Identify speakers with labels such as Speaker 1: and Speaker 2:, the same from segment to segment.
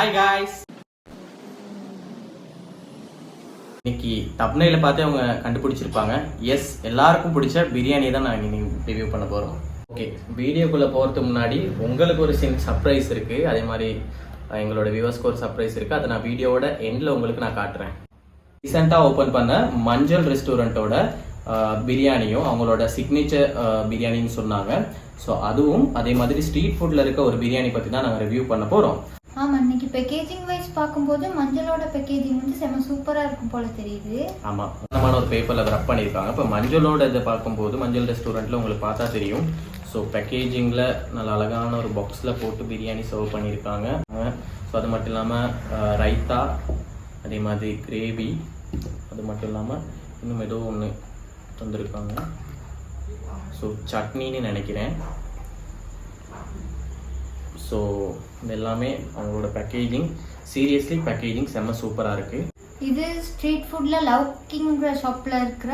Speaker 1: Hi guys. இன்னைக்கு தப்னையில பார்த்து அவங்க கண்டுபிடிச்சிருப்பாங்க. எஸ், எல்லாருக்கும் பிடிச்ச பிரியாணி தான் நான் இன்னைக்கு ரிவ்யூ பண்ண போகிறோம். ஓகே, வீடியோக்குள்ளே போகிறதுக்கு முன்னாடி உங்களுக்கு ஒரு சர்ப்ரைஸ் இருக்குது. அதே மாதிரி எங்களோட வியூவர்ஸ்க்கு ஒரு சர்ப்ரைஸ் இருக்குது. அதை நான் வீடியோவோட எண்டில் உங்களுக்கு நான் காட்டுறேன். ரீசெண்டாக ஓப்பன் பண்ண மஞ்சள் ரெஸ்டாரண்ட்டோட பிரியாணியும் அவங்களோட சிக்னேச்சர் பிரியாணின்னு சொன்னாங்க. ஸோ அதுவும் அதே மாதிரி ஸ்ட்ரீட் ஃபுட்டில் இருக்க ஒரு பிரியாணி பற்றி தான் நாங்கள் ரிவ்யூ பண்ண போகிறோம்.
Speaker 2: ஆமாம், இன்னைக்கு பேக்கேஜிங் வைஸ் பார்க்கும்போது மஞ்சளோட பேக்கேஜிங் வந்து செம சூப்பராக இருக்கும் போல தெரியுது.
Speaker 1: ஆமாம், சுத்தமான ஒரு பேப்பரில் ரப் பண்ணியிருக்காங்க. இப்போ மஞ்சளோட இதை பார்க்கும்போது மஞ்சள் ரெஸ்டாரண்ட்டில் உங்களுக்கு பார்த்தா தெரியும். ஸோ பேக்கேஜிங்கில் நல்ல அழகான ஒரு பாக்ஸில் போட்டு பிரியாணி சர்வ் பண்ணியிருக்காங்க. ஸோ அது மட்டும் இல்லாமல் ரைத்தா, அதே மாதிரி கிரேவி, அது மட்டும் இல்லாமல் இன்னும் ஏதோ ஒன்று தந்துருக்காங்க. ஸோ சட்னின்னு நினைக்கிறேன். ஸோ இது எல்லாமே அவங்களோட பேக்கேஜிங், சீரியஸ்லி பேக்கேஜிங் செம்ம சூப்பராக இருக்குது.
Speaker 2: இது ஸ்ட்ரீட் ஃபுட்டில் லவ் கிங்கிற ஷாப்பில் இருக்கிற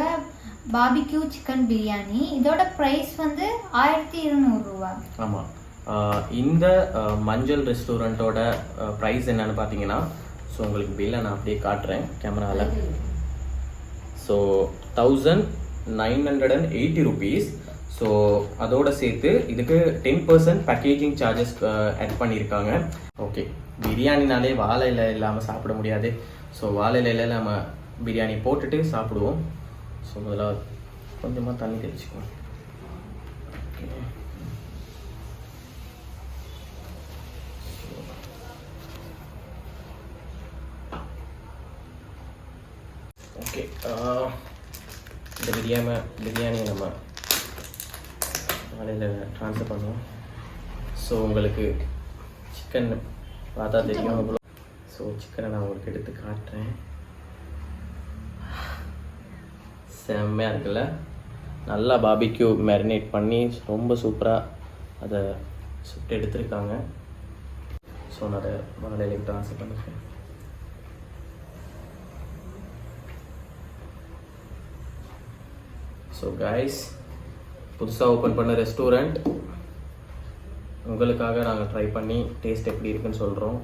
Speaker 2: பாபிக்யூ சிக்கன் பிரியாணி. இதோட ப்ரைஸ் வந்து 1200 ரூபா.
Speaker 1: ஆமாம், இந்த மஞ்சள் ரெஸ்டாரண்ட்டோட ப்ரைஸ் என்னன்னு பார்த்தீங்கன்னா, ஸோ உங்களுக்கு பில்லை நான் அப்படியே காட்டுறேன் கேமராவில். So 1980 rupees. ஸோ அதோட சேர்த்து இதுக்கு 10% பேக்கேஜிங் சார்ஜஸ் ஆட் பண்ணியிருக்காங்க. ஓகே, பிரியாணினாலே வாழை இலை இல்லாமல் சாப்பிட முடியாது. ஸோ வாழை இலையில் நம்ம பிரியாணி போட்டுட்டு சாப்பிடுவோம். ஸோ முதல்ல கொஞ்சமாக தண்ணி தெளிச்சுக்குவோம். ஓகே, இந்த பிரியாணி நம்ம காலையில் ட்ரான்ஸ்ஃபர் பண்ணுவோம். ஸோ உங்களுக்கு சிக்கன் பார்த்தா தெரியும் அவ்வளோ. ஸோ சிக்கனை நான் உங்களுக்கு எடுத்து காட்டுறேன். செம்மையாக இருக்குல்ல, நல்லா பாபிக்யூ மேரினேட் பண்ணி ரொம்ப சூப்பராக அதை சுட்டு எடுத்துருக்காங்க. ஸோ நான் அதை வாழையில ட்ரான்ஸ்ஃபர் பண்ணிக்கிறேன். ஸோ கைஸ், புதுசாக ஓப்பன் பண்ண ரெஸ்டாரண்ட் உங்களுக்காக நாங்கள் ட்ரை பண்ணி டேஸ்ட் எப்படி இருக்குன்னு சொல்கிறோம்.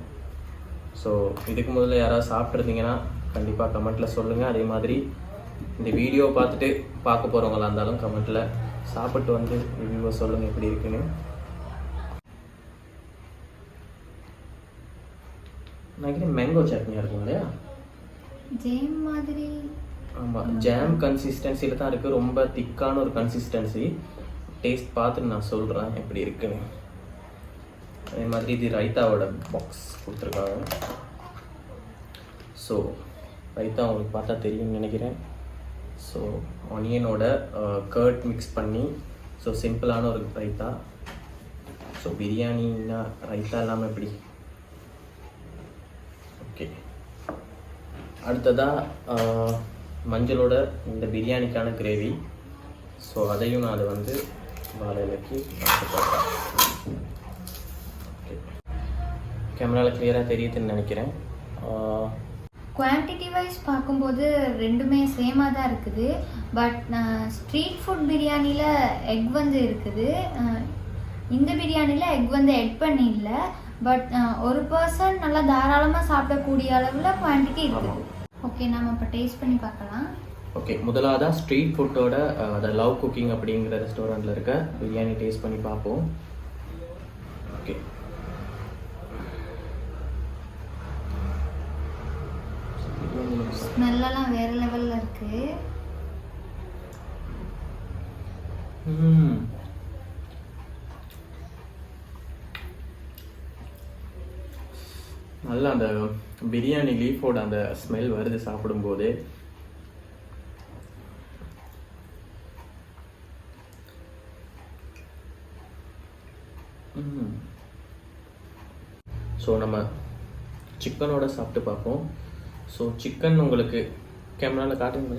Speaker 1: ஸோ இதுக்கு முதல்ல யாராவது சாப்பிட்ருந்தீங்கன்னா கண்டிப்பாக கமெண்ட்டில் சொல்லுங்கள். அதே மாதிரி இந்த வீடியோ பார்த்துட்டு பார்க்க போகிறவங்களா இருந்தாலும் கமெண்ட்டில் சாப்பிட்டு வந்து ரிவ்யூவை சொல்லுங்கள் எப்படி இருக்குன்னு. நினைக்கிறேன் மேங்கோ சட்னியாக இருக்கும் இல்லையா?
Speaker 2: ஜேம் மாதிரி.
Speaker 1: ஆமாம், ஜாம் கன்சிஸ்டன்சியில் தான் இருக்குது. ரொம்ப திக்கான ஒரு கன்சிஸ்டன்சி. டேஸ்ட் பார்த்துட்டு நான் சொல்கிறேன் எப்படி இருக்குன்னு. அதே மாதிரி இது ரைத்தாவோட பாக்ஸ் கொடுத்துருக்காங்க. ஸோ ரைத்தா உங்களுக்கு பார்த்தா தெரியும்னு நினைக்கிறேன். ஸோ ஆனியனோட கர்ட் மிக்ஸ் பண்ணி, ஸோ சிம்பிளான ஒரு ரைத்தா. ஸோ பிரியாணின்னா ரைத்தா இல்லாமல் எப்படி? ஓகே, அடுத்ததாக மஞ்சளோட இந்த பிரியாணிக்கான கிரேவி. ஸோ அதையும் நான் அதை வந்து வாழையிலக்கு போடுறேன். ஓகே, கேமராவில் கிளியராக தெரியுதுன்னு நினைக்கிறேன்.
Speaker 2: குவான்டிட்டி வைஸ் பார்க்கும்போது ரெண்டுமே சேமாக தான் இருக்குது. பட் ஸ்ட்ரீட் ஃபுட் பிரியாணியில் எக் வந்து இருக்குது, இந்த பிரியாணியில் எக் வந்து எட் பண்ணி இல்லை. பட் ஒரு பர்சன் நல்லா தாராளமாக சாப்பிடக்கூடிய அளவில் குவான்டிட்டி இருக்குது. ஓகே, நம்ம இப்போ டேஸ்ட் பண்ணி பார்க்கலாம்.
Speaker 1: ஓகே, முதலாவதாக ஸ்ட்ரீட் ஃபுட்டோட அந்த லவ் குக்கிங் அப்படிங்கிற ரெஸ்டாரண்ட்டில் இருக்க பிரியாணி டேஸ்ட் பண்ணி பார்ப்போம். ஓகே,
Speaker 2: ஸ்மெல்லாம் வேறு லெவலில் இருக்குது.
Speaker 1: நல்லா அந்த பிரியாணி லீஃபோட அந்த ஸ்மெல் வருது சாப்பிடும்போது. ஸோ நம்ம சிக்கனோட சாப்பிட்டு பார்ப்போம். ஸோ சிக்கன் உங்களுக்கு கேமராவில் காட்டுங்க.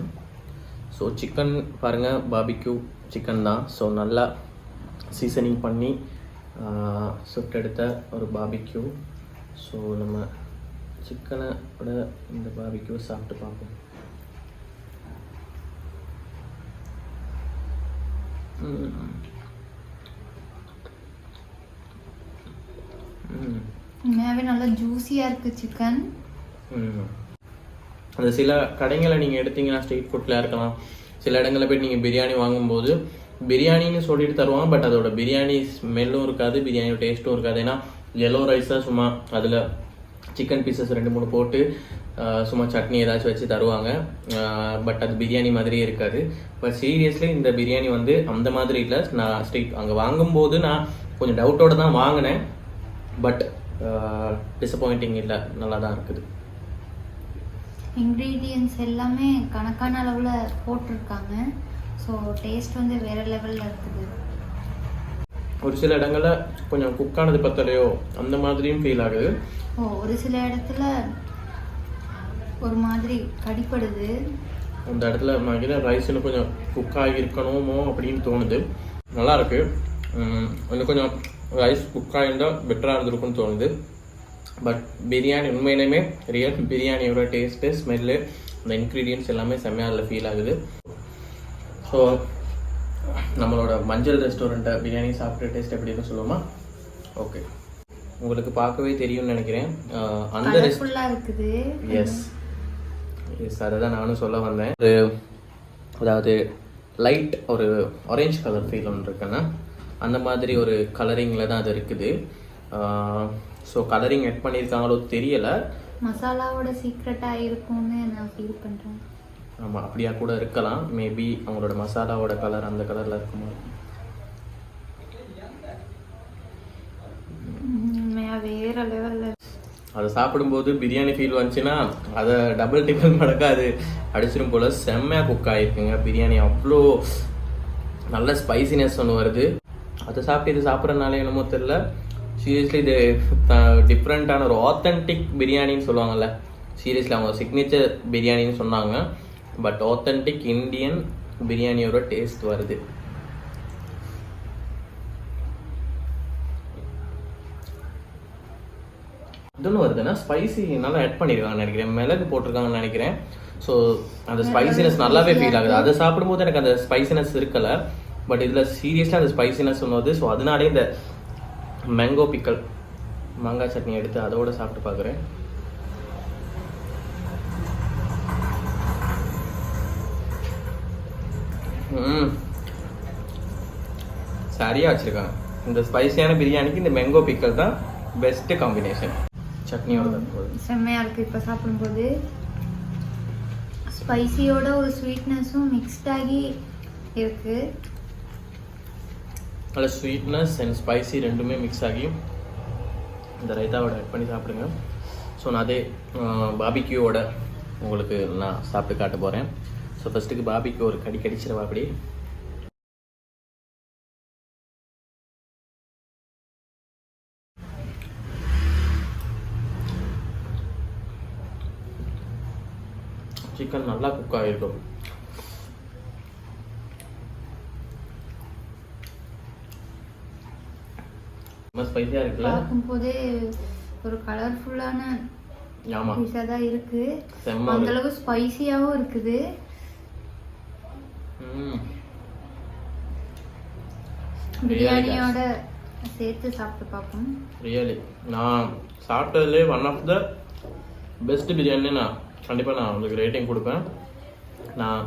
Speaker 1: ஸோ சிக்கன் பாருங்கள், பாபிக்யூ சிக்கன் தான். ஸோ நல்லா சீசனிங் பண்ணி சுட்டெடுத்த ஒரு பாபிக்யூ. ஸோ நம்ம சிக்கனோட இந்த பாபிக்யூ சாப்பிட்டு பார்ப்போம்.
Speaker 2: உண்மையாகவே நல்லா ஜூஸியாக இருக்குது சிக்கன்.
Speaker 1: அந்த சில கடைங்களை நீங்கள் எடுத்தீங்கன்னா ஸ்ட்ரீட் ஃபுட்டில் இருக்கலாம், சில இடங்களில் போய்ட்டு நீங்கள் பிரியாணி வாங்கும்போது பிரியாணின்னு சொல்லிட்டு தருவாங்க, பட் அதோட பிரியாணி ஸ்மெல்லும் இருக்காது, பிரியாணியோட டேஸ்ட்டும் இருக்காது. ஏன்னா எல்லோ ரைஸாக சும்மா அதில் சிக்கன் பீசஸ் 2-3 போட்டு சும்மா சட்னி ஏதாச்சும் வச்சு தருவாங்க, பட் அது பிரியாணி மாதிரியே இருக்காது. பட் சீரியஸ்லி இந்த பிரியாணி வந்து அந்த மாதிரி இல்லை. நான் ஸ்ட்ரீட் அங்கே வாங்கும்போது நான் கொஞ்சம் டவுட்டோடு தான் வாங்கினேன், பட் டிசப்பாயிண்டிங் இல்லை, நல்லா தான் இருக்குது.
Speaker 2: இன்க்ரீடியன்ட்ஸ் எல்லாமே கணக்கான அளவில் போட்டிருக்காங்க. ஸோ டேஸ்ட் வந்து வேறு லெவலில் இருக்குது.
Speaker 1: ஒரு சில இடங்களில் கொஞ்சம் குக்கானது பத்தலையோ அந்த மாதிரியும் ஃபீல் ஆகுது.
Speaker 2: ஒரு சில இடத்துல ஒரு மாதிரி கடிப்படுது.
Speaker 1: அந்த இடத்துல நான் ரைஸ் இன்னும் கொஞ்சம் குக்காகி இருக்கணுமோ அப்படின்னு தோணுது. நல்லா இருக்கு, இன்னும் கொஞ்சம் ரைஸ் குக்காக இருந்தால் பெட்டராக இருந்திருக்குன்னு தோணுது. பட் பிரியாணி உண்மையிலுமே ரியல் பிரியாணியோட டேஸ்ட்டு, ஸ்மெல்லு, அந்த இன்க்ரீடியன்ட்ஸ் எல்லாமே செம்மையாக அதில் ஃபீல் ஆகுது. ஸோ நம்மளோட மஞ்சள் ரெஸ்டாரண்ட்டை பிரியாணி சாப்பிட்ட டேஸ்ட் எப்படின்னு சொல்லுவோமா? ஓகே, உங்களுக்கு பார்க்கவே தெரியும்னு நினைக்கிறேன். அந்த
Speaker 2: இருக்குது.
Speaker 1: எஸ் அதை தான் நானும் சொல்ல வந்தேன். அதாவது லைட் ஒரு ஆரஞ்சு கலர் ஃபீல் ஒன்று இருக்குன்னா அந்த மாதிரி ஒரு கலரிங்கில் தான் அது இருக்குது. ஸோ கலரிங் ஆட் பண்ணியிருக்காங்களோ தெரியலை,
Speaker 2: மசாலாவோட சீக்ரெட்டாக இருக்கும்னு நான் ஃபீல் பண்ணுறேன்.
Speaker 1: ஆமாம், அப்படியா கூட இருக்கலாம். மேபி அவங்களோட மசாலாவோட கலர் அந்த கலரில் இருக்குமா?
Speaker 2: வேற லெவலில்
Speaker 1: அதை சாப்பிடும்போது பிரியாணி ஃபீல் வந்துச்சுன்னா அதை டபுள் டிபிள் மடக்கா அது அடிச்சிடும் போல். செம்மையாக குக் ஆகிருக்குங்க பிரியாணி, அவ்வளோ நல்ல ஸ்பைசினஸ் ஒன்று வருது. அதை சாப்பிட்டு இது சாப்பிட்றதுனால என்னமோ தெரில, சீரியஸ்லி இது டிஃப்ரெண்ட்டான ஒரு ஆத்தென்டிக் பிரியாணின்னு சொல்லுவாங்கள்ல, சீரியஸ்லி அவங்க சிக்னேச்சர் பிரியாணின்னு சொன்னாங்க, பட் ஆத்தென்டிக் இந்தியன் பிரியாணியோட டேஸ்ட் வருது. இன்னொன்று வருதுன்னா ஸ்பைசி நல்லா ஆட் பண்ணியிருக்காங்கன்னு நினைக்கிறேன், மிளகு போட்டிருக்காங்கன்னு நினைக்கிறேன். ஸோ அந்த ஸ்பைசினஸ் நல்லாவே ஃபீல் ஆகுது. அதை சாப்பிடும்போது எனக்கு அந்த ஸ்பைசினஸ் இருக்கலை, பட் இதில் சீரியஸாக அந்த ஸ்பைசினஸ் ஒன்று. ஸோ அதனாலே இந்த மேங்கோ பிக்கல் மாங்காய் சட்னி எடுத்து அதோட சாப்பிட்டு பார்க்குறேன். சரியாக வச்சுருக்காங்க. இந்த ஸ்பைசியான பிரியாணிக்கு இந்த மேங்கோ பிக்கல் தான் பெஸ்ட்டு காம்பினேஷன் சட்னியோட.
Speaker 2: செம்மையாக இருக்குது. இப்போ சாப்பிடும்போது ஸ்பைசியோட ஒரு ஸ்வீட்னஸும் மிக்ஸ்டாகி இருக்குது.
Speaker 1: நல்ல ஸ்வீட்னஸ் அண்ட் ஸ்பைசி ரெண்டுமே மிக்ஸ் ஆகி இந்த ரைத்தாவோட ஆட் பண்ணி சாப்பிடுங்க. ஸோ நான் அதே பாபிக்யூவோட உங்களுக்கு நான் சாப்பிட்டு காட்ட போகிறேன். ஸோ ஃபஸ்ட்டுக்கு பாபிக்யூ ஒரு கடிச்சிருவா அப்படி. சிக்கன் நல்லா குக் ஆகிருக்கும். ரொம்ப ஸ்பைசியாக இருக்குல்ல,
Speaker 2: பார்க்கும்போதே ஒரு கலர்ஃபுல்லான டிஷ்ஷாக தான் இருக்குது. அந்த அளவு ஸ்பைசியாகவும் இருக்குது. பிரியாணியோட சேர்த்து சாப்பிட்டு பார்ப்போம்.
Speaker 1: ரியலி நான் சாப்பிட்டதுலேயே one of the best biryani. நான் கண்டிப்பாக நான் உங்களுக்கு ரேட்டிங் கொடுப்பேன். நான்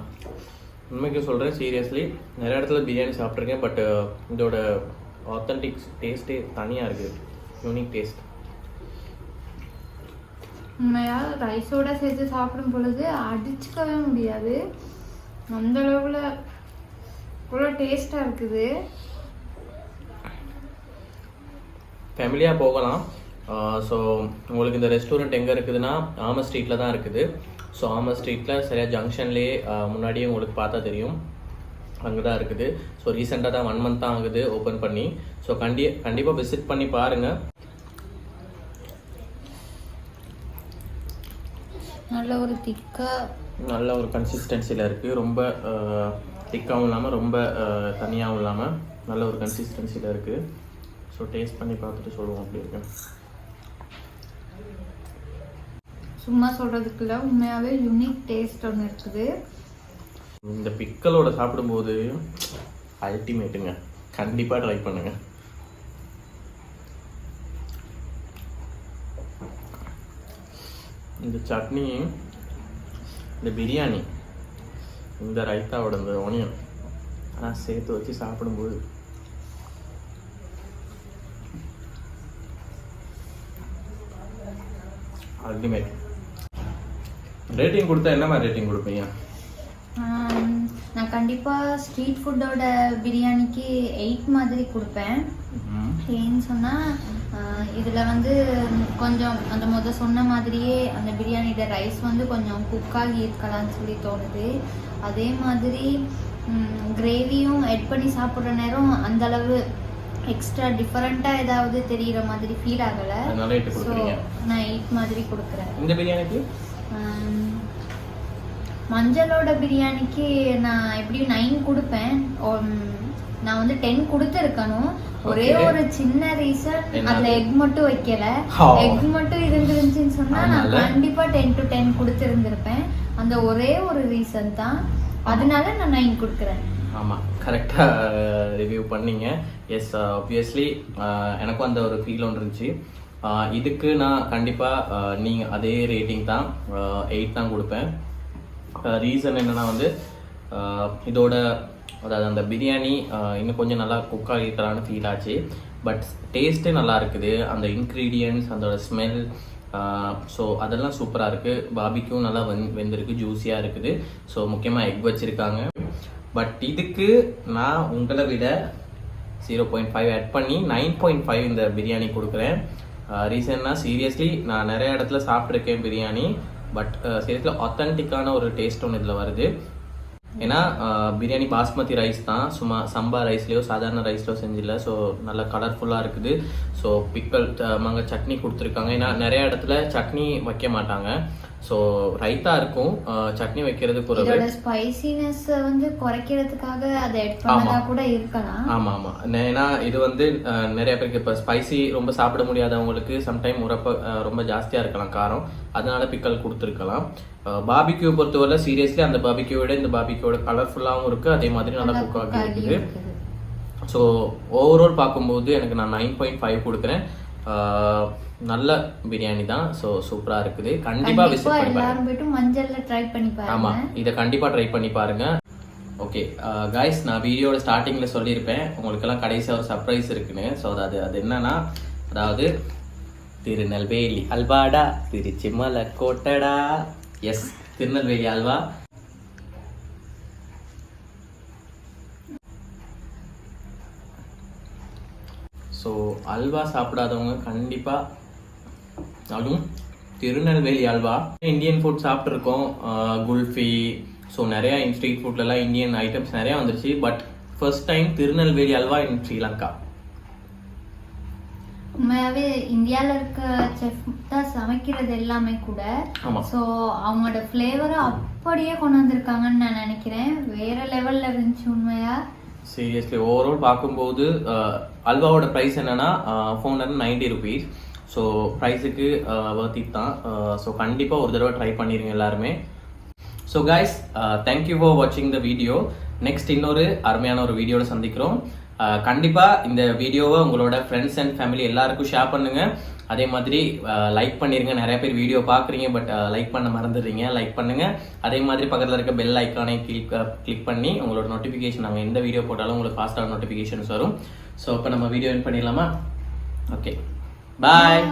Speaker 1: உண்மைக்கு சொல்கிறேன், சீரியஸ்லி நிறைய இடத்துல பிரியாணி சாப்பிட்ருக்கேன், பட் இதோட ஆத்தென்டிக் டேஸ்ட்டே தனியாக இருக்குது, யூனிக் டேஸ்ட்.
Speaker 2: உண்மையாக ரைஸோட சேர்த்து சாப்பிடும் பொழுது அடிச்சுக்கவே முடியாது, அந்த அளவில் இவ்வளோ டேஸ்ட்டாக இருக்குது.
Speaker 1: ஃபேமிலியாக போகலாம். ஸோ உங்களுக்கு இந்த ரெஸ்டாரண்ட் எங்கே இருக்குதுன்னா ஆமர் ஸ்ட்ரீட்டில் தான் இருக்குது. ஸோ ஆமர் ஸ்ட்ரீட்டில் சரியாக ஜங்ஷன்லேயே முன்னாடியே உங்களுக்கு பார்த்தா தெரியும், அங்கே தான் இருக்குது. ஸோ ரீசெண்டாக தான் 1 month தான் ஆகுது ஓப்பன் பண்ணி. ஸோ கண்டிப்பாக விசிட் பண்ணி பாருங்கள்.
Speaker 2: நல்ல ஒரு திக்காக
Speaker 1: நல்ல ஒரு கன்சிஸ்டன்சியில் இருக்குது. ரொம்ப திக்காகவும் இல்லாமல் ரொம்ப தனியாகவும் இல்லாமல் நல்ல ஒரு கன்சிஸ்டன்சியில் இருக்குது. ஸோ டேஸ்ட் பண்ணி பார்த்துட்டு சொல்லுவோம் அப்படி இருக்கு.
Speaker 2: சும்மா சொல்கிறதுக்குள்ள உண்மையாகவே யூனிக் டேஸ்ட் ஒன்று இருக்குது.
Speaker 1: இந்த பிக்கலோட சாப்பிடும்போது அல்டிமேட்டுங்க, கண்டிப்பாக ட்ரை பண்ணுங்க. இந்த சட்னி, இந்த பிரியாணி, இந்த ரைத்தாவோட இந்த ஒனியன் ஆனால் சேர்த்து வச்சு சாப்பிடும்போது அல்டிமேட். ரேட்டிங் கொடுத்தா என்ன மாதிரி ரேட்டிங் கொடுப்பீங்க?
Speaker 2: நான் கண்டிப்பாக ஸ்ட்ரீட் ஃபுட்டோட பிரியாணிக்கு 8 மாதிரி கொடுப்பேன். ஏன்னு சொன்னால் இதில் வந்து கொஞ்சம் அந்த சொன்ன மாதிரியே அந்த பிரியாணியோட ரைஸ் வந்து கொஞ்சம் குக்காகி இருக்கலாம்னு சொல்லி தோணுது. அதே மாதிரி கிரேவியும் எட் பண்ணி சாப்பிட்ற நேரம் அந்தளவு எக்ஸ்ட்ரா டிஃபரெண்ட்டாக ஏதாவது தெரிகிற மாதிரி ஃபீல் ஆகலை. ஸோ நான் 8 மாதிரி கொடுக்குறேன்.
Speaker 1: இந்த பிரியாணிக்கு
Speaker 2: மஞ்சளோட பிரியாணிக்கு நான் எப்படியும் 9 கொடுப்பேன். நான் வந்து 10 கொடுத்துருக்கணும். ஒரே ஒரு சின்ன ரீசன், அதுல எக் மட்டும் வைக்கல. எக் மட்டும் இருந்துருந்துச்சுன்னு சொன்னா நான் கண்டிப்பா 10 to 10 கொடுத்துருந்துருப்பேன். அந்த ஒரே ஒரு ரீசன் தான், அதனால நான் 9 கொடுக்குறேன்.
Speaker 1: ஆமாம், கரெக்டாக ரிவ்யூ பண்ணீங்க. எஸ், ஆப்வியஸ்லி எனக்கும் அந்த ஒரு ஃபீல் ஒன்று இருந்துச்சு. இதுக்கு நான் கண்டிப்பாக நீங்கள் அதே ரேட்டிங் தான், 8 தான் கொடுப்பேன். ரீசன் என்னென்னா வந்து இதோட அதாவது அந்த பிரியாணி இன்னும் கொஞ்சம் நல்லா குக் ஆகிருக்கலான்னு ஃபீல் ஆச்சு. பட் டேஸ்ட்டு நல்லா இருக்குது, அந்த இன்க்ரீடியன்ட்ஸ், அதோட ஸ்மெல், ஸோ அதெல்லாம் சூப்பராக இருக்குது. பாபிக்கும் நல்லா வெந்திருக்கு, ஜூஸியாக இருக்குது. ஸோ முக்கியமாக எக் வச்சுருக்காங்க. பட் இதுக்கு நான் உங்களை விட 0.5 ஆட் பண்ணி 9.5 இந்த பிரியாணி கொடுக்குறேன். ரீசன்னா சீரியஸ்லி நான் நிறைய இடத்துல சாப்பிட்ருக்கேன் பிரியாணி, பட் சீரியஸ்லி ஆத்தென்டிக்கான ஒரு டேஸ்ட் ஒன்று இதில் வருது. ஏன்னா பிரியாணி பாஸ்மதி ரைஸ் தான், சும்மா சம்பா ரைஸ்லேயோ சாதாரண ரைஸ்லையோ செஞ்சில்ல. ஸோ நல்லா கலர்ஃபுல்லாக இருக்குது. ஸோ பிக்கல் மாங்க சட்னி கொடுத்துருக்காங்க. ஏன்னா நிறைய இடத்துல சட்னி வைக்க மாட்டாங்க. ஸோ ரைத்தா இருக்கும், சட்னி வைக்கிறதுக்கு ஒரு
Speaker 2: ஸ்பைசினஸ் வந்து குறைக்கிறதுக்காக அதை எட் பண்ணதா கூட இருக்கலாம்.
Speaker 1: ஆமாம். ஏன்னா இது வந்து நிறைய பேருக்கு இப்போ ஸ்பைசி ரொம்ப சாப்பிட முடியாதவங்களுக்கு சம்டைம் உரப்ப ரொம்ப ஜாஸ்தியாக இருக்கலாம் காரம், அதனால பிக்கல் கொடுத்துருக்கலாம். பாபிக்யூ பொறுத்தவரை சீரியஸ்லி அந்த பாபிக்யூவோட இந்த பாபிக்யூவோட கலர்ஃபுல்லாகவும் இருக்குது, அதே மாதிரி நல்லா குக் ஆகி இருக்குது. ஸோ ஓவரால் பார்க்கும்போது எனக்கு நான் 9.5 கொடுக்குறேன். நல்ல பிரியாணி தான். ஸோ சூப்பராக இருக்குது. கண்டிப்பாக விசிட் பண்ணி பாருங்க.
Speaker 2: மஞ்சள்ல ட்ரை பண்ணி பாருங்க.
Speaker 1: ஆமாம், இதை கண்டிப்பாக ட்ரை பண்ணி பாருங்க. ஓகே கைஸ், நான் வீடியோட ஸ்டார்டிங்கில் சொல்லியிருப்பேன் உங்களுக்கெல்லாம் கடைசியாக ஒரு சர்ப்ரைஸ் இருக்குன்னு. ஸோ அது என்னன்னா, அதாவது திருநெல்வேலி அல்வாடா, திருச்சி மலை கோட்டடா. எஸ், திருநெல்வேலி அல்வா. ஸோ அல்வா சாப்பிடாதவங்க கண்டிப்பாக, அதுவும் திருநெல்வேலி அல்வா. இந்தியன் ஃபுட் சாப்பிட்ருக்கோம், குல்ஃபி, ஸோ நிறையா ஸ்ட்ரீட் ஃபுட்லலாம் இந்தியன் ஐட்டம்ஸ் நிறையா வந்துருச்சு. But first time Tirunelveli halwa in Sri Lanka.
Speaker 2: உண்மையாகவே இந்தியாவில் இருக்க செஃப் தான் சமைக்கிறது எல்லாமே கூட. ஸோ அவங்களோட ஃப்ளேவரை அப்படியே கொண்டு வந்திருக்காங்கன்னு நான் நினைக்கிறேன். வேற லெவலில் இருந்துச்சு உண்மையா.
Speaker 1: சீரியஸ்லி ஓவரால் பார்க்கும்போது அல்வாவோட ப்ரைஸ் என்னன்னா 490 ருபீஸ். ஸோ ப்ரைஸுக்கு வர்த் இட் தான். ஸோ கண்டிப்பாக ஒரு தடவை ட்ரை பண்ணிடுங்க எல்லாருமே. ஸோ கைஸ், தேங்க்யூ ஃபார் வாட்சிங் த வீடியோ. நெக்ஸ்ட் இன்னொரு அருமையான ஒரு வீடியோவில் சந்திக்கிறோம். கண்டிப்பாக இந்த வீடியோவை உங்களோட ஃப்ரெண்ட்ஸ் அண்ட் ஃபேமிலி எல்லாருக்கும் ஷேர் பண்ணுங்கள். அதே மாதிரி லைக் பண்ணிடுங்க. நிறைய பேர் வீடியோ பார்க்குறீங்க, பட் லைக் பண்ண மறந்துடுறீங்க. லைக் பண்ணுங்கள். அதே மாதிரி பக்கத்தில் இருக்க பெல் ஐக்கானை கிளிக் பண்ணி உங்களோட நோட்டிஃபிகேஷன், நாங்கள் எந்த வீடியோ போட்டாலும் உங்களுக்கு ஃபாஸ்ட்டாக நோட்டிஃபிகேஷன்ஸ் வரும். ஸோ இப்போ நம்ம வீடியோ எண்ட் பண்ணிடலாமா? ஓகே, பாய்.